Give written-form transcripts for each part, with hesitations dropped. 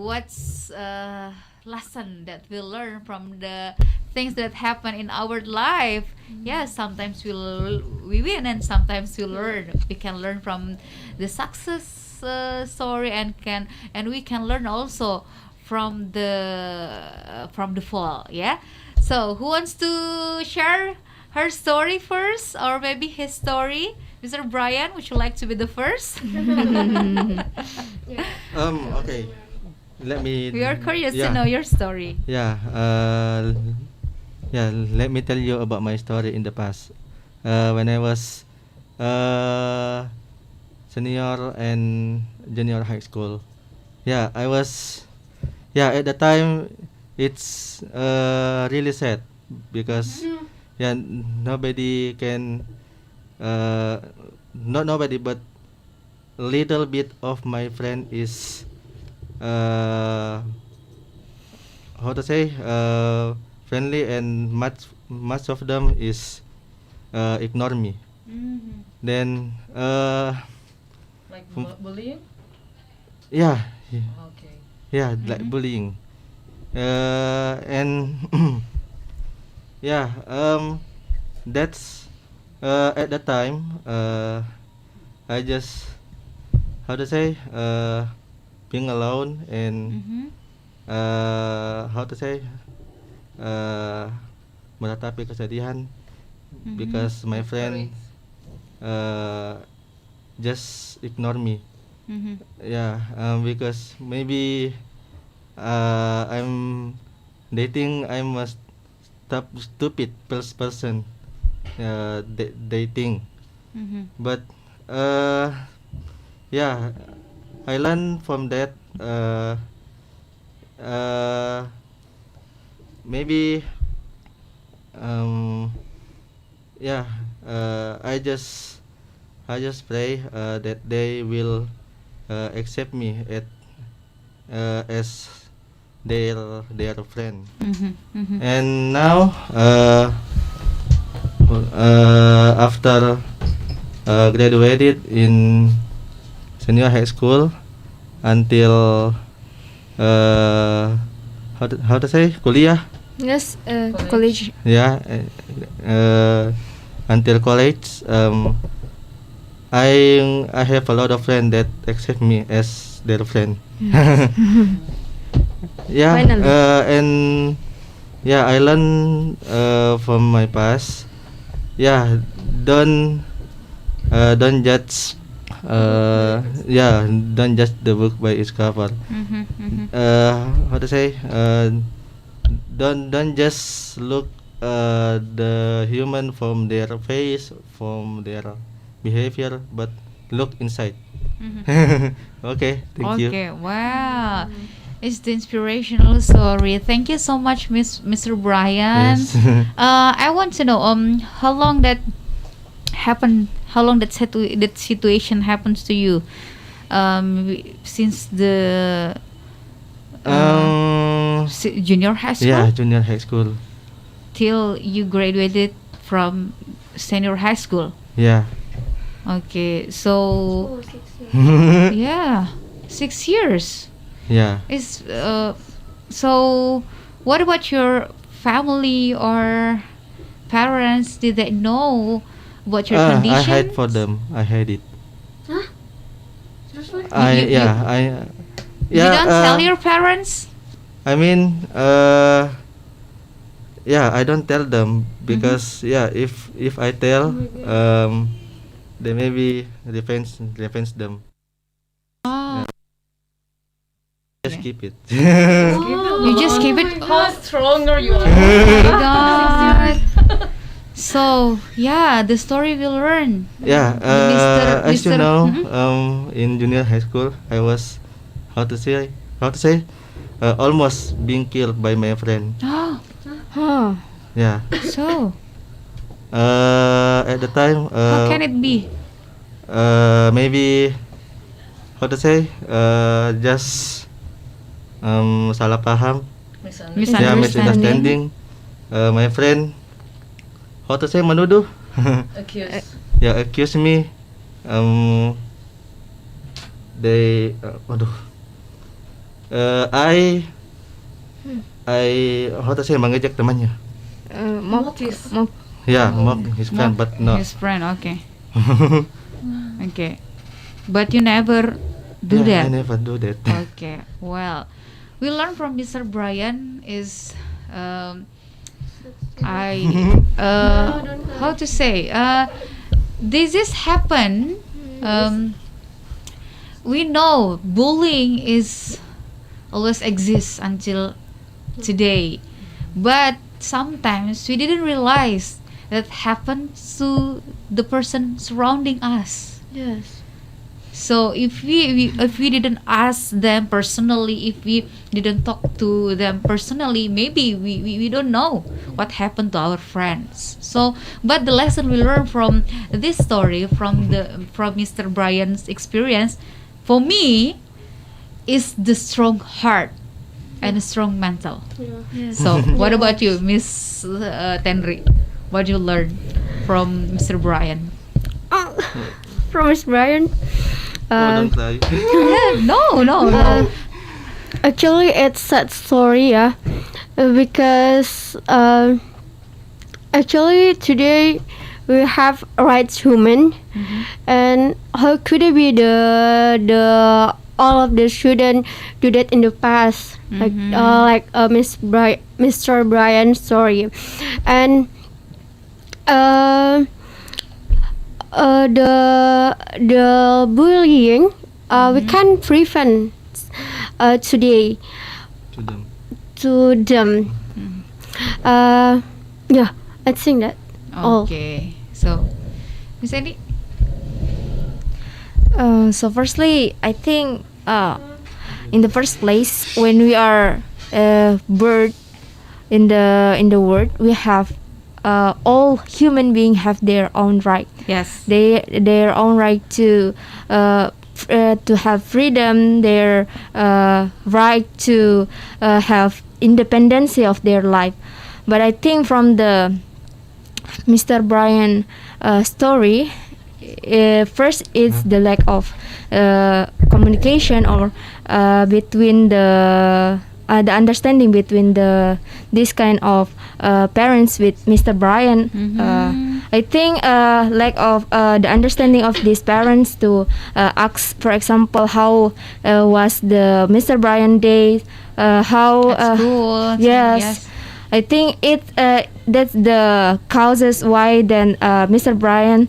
what's lesson that we learn from the things that happen in our life. Yeah, sometimes we win and sometimes we learn. We can learn from the success story, and we can learn also from the fall. Yeah. So who wants to share her story first, or maybe his story? Mr. Brian, would you like to be the first? Okay. Let me. We are curious to Yeah. know your story. Yeah. Yeah. Let me tell you about my story in the past. When I was senior and junior high school. Yeah, I was. Yeah, at the time, it's really sad because yeah, nobody can. Uh, Not nobody, but a little bit of my friend is uh, how to say friendly, and much of them is ignore me. Mm-hmm. Then Like Mm. bullying? yeah, Okay. yeah, like Mhm. bullying. And yeah, that's at the time I just how to say being alone, and Mhm. how to say uh, meratapi kesedihan Mhm. because my friend uh, just ignore me. Mhm. Yeah, because maybe I'm dating. I'm a stupid person. Dating, Mhm. but uh, yeah, I learned from that. Uh, Maybe um, yeah. I just pray that they will accept me as their friend. Mhm. Mhm. And now after graduated in senior high school until how to say kuliah. Yes, College. college. Yeah, until college. I have a lot of friends that accept me as their friend. Yeah, Finally. and yeah, I learn from my past. Yeah, don't don't judge. Yeah, don't judge the book by its cover. Mhm. Mhm. How to say? Don't just look the human from their face, from their behavior, but look inside. Mhm. Okay, thank you. Okay, wow. It's the inspirational story. Thank you so much, Mr. Brian. Yes. I want to know how long that happened, how long that situation happens to you, since the um, junior high school yeah, junior high school. till you graduated from senior high school. Yeah. Okay, so 6 years. yeah, 6 years. Yeah. Is so. What about your family or parents? Did they know about your I hide for conditions? them. I hide it. Hah? Seriously? I You yeah I you yeah don't tell your parents? I mean yeah, I don't tell them because yeah, if I tell they maybe defense them. Oh, Yeah, just okay. keep it. You just keep it. How stronger you are. Oh my God. So yeah, the story we learn. Yeah, The as you Mr. know, Mhm. in junior high school, I was how to say how to say almost being killed by my friend. Oh, Huh. Yeah. so At the time, how can it be? maybe how to say just salah paham. Yeah, Misunderstanding. misunderstanding. My friend how to say menuduh. Accused. Yeah, accuse me. They waduh. I how to say mengejek temannya. Mock Notice. mock. Yeah, mock his friend, but no. His friend, okay. Okay. But you never do Yeah, I that. never do that. Okay. Well, we learn from Mr. Brian is I how to say this is happen. We know bullying is always exists until today, but sometimes we didn't realize that happens to the person surrounding us. Yes. So if we didn't ask them personally, if we didn't talk to them personally, maybe we don't know what happened to our friends. So but the lesson we learn from this story, from Mr. Brian's experience, for me, is the strong heart and a strong mental. Yes. So what about you, Miss Tenri? What you learn from Mr. Brian? From Miss Brian. Don't lie. No. Actually, it's sad story, yeah, because actually today we have rights human, and how could it be the all of the student do that in the past, like Mr. Brian's story, and the bullying we can prevent today To them. to them. Yeah, I think that. Okay. So, Miss Andy? So firstly, I think in the first place, when we are bird in the world, we have all human beings have their own right. Yes. Their own right to have freedom, their right to have independence of their life. But I think from the Mr. Brian story, first it's the lack of communication or between the understanding between this kind of parents with Mr. Brian. I think lack of the understanding of these parents to ask, for example, how was the Mr. Brian day, how At school. yes. I think that's the causes why then Mr. Brian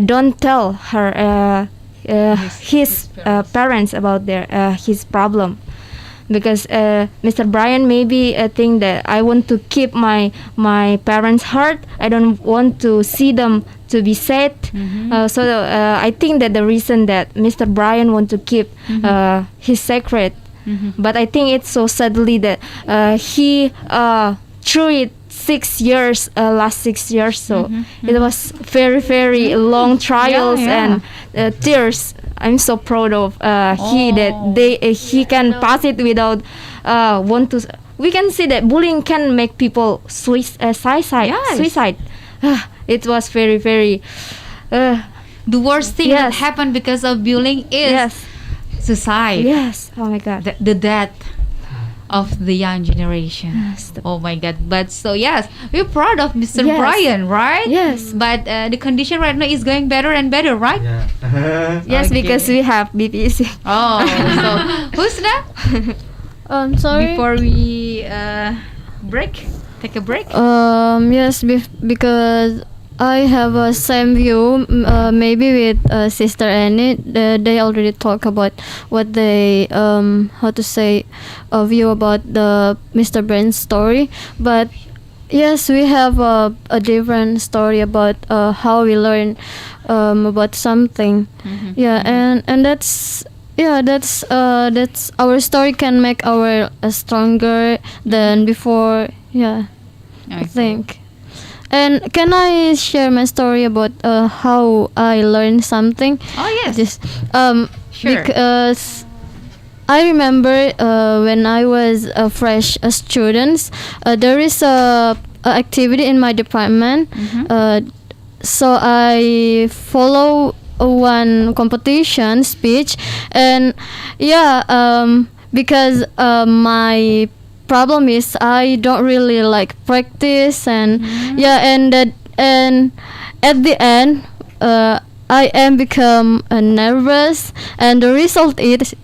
don't tell her his parents about their his problem, because Mr. Brian maybe think that I want to keep my parents' heart. I don't want to see them to be sad. So I think that the reason that Mr. Brian want to keep his secret. But I think it's so sadly that he through it 6 years, last 6 years. So it was very, very long trials and tears. I'm so proud of he that he can pass it without want to. We can see that bullying can make people suicide. Suicide. It was very, very. The worst thing that happened because of bullying is suicide. Yes. Oh my God. The death of the young generation. Oh my God. But so yes, we're proud of Mr. Brian, right? Yes. But the condition right now is going better and better, right? Yeah. Yes, Okay. because we have BPEC. Oh, so who's that? Sorry. Before we take a break. Yes, because I have a same view, maybe with Sister Annie. They already talk about what they how to say view about the Mr. Brain's story. But yes, we have a different story about how we learn about something. Yeah, and that's our story can make our stronger than before. Yeah, I think. And can I share my story about how I learned something? Oh yes. Just Sure. because I remember when I was a fresh student, there is a activity in my department. So I follow one competition speech, and because my problem is I don't really like practice, and and at the end I am become nervous, and the result is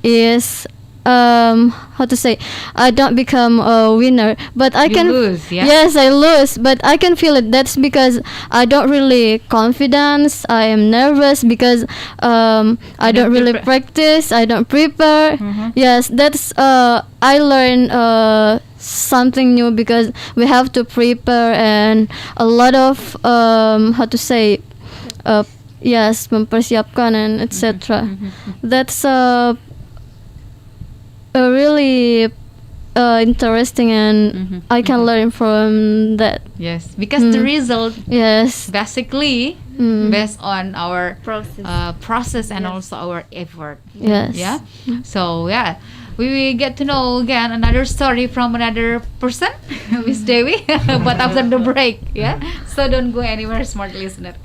how to say, I don't become a winner, but I You can lose, yeah? yes, I lose, but I can feel it. That's because I don't really confidence. I am nervous because I don't really practice. I don't prepare. Yes, that's I learn something new because we have to prepare, and a lot of how to say yes, mempersiapkan and etc. That's a really interesting, and I can learn from that. Yes, because the result Yes. basically based on our process and also our effort. Yes. Yeah. So yeah, we will get to know again another story from another person, Miss Dewi, but after the break. Yeah. So don't go anywhere, smart listener.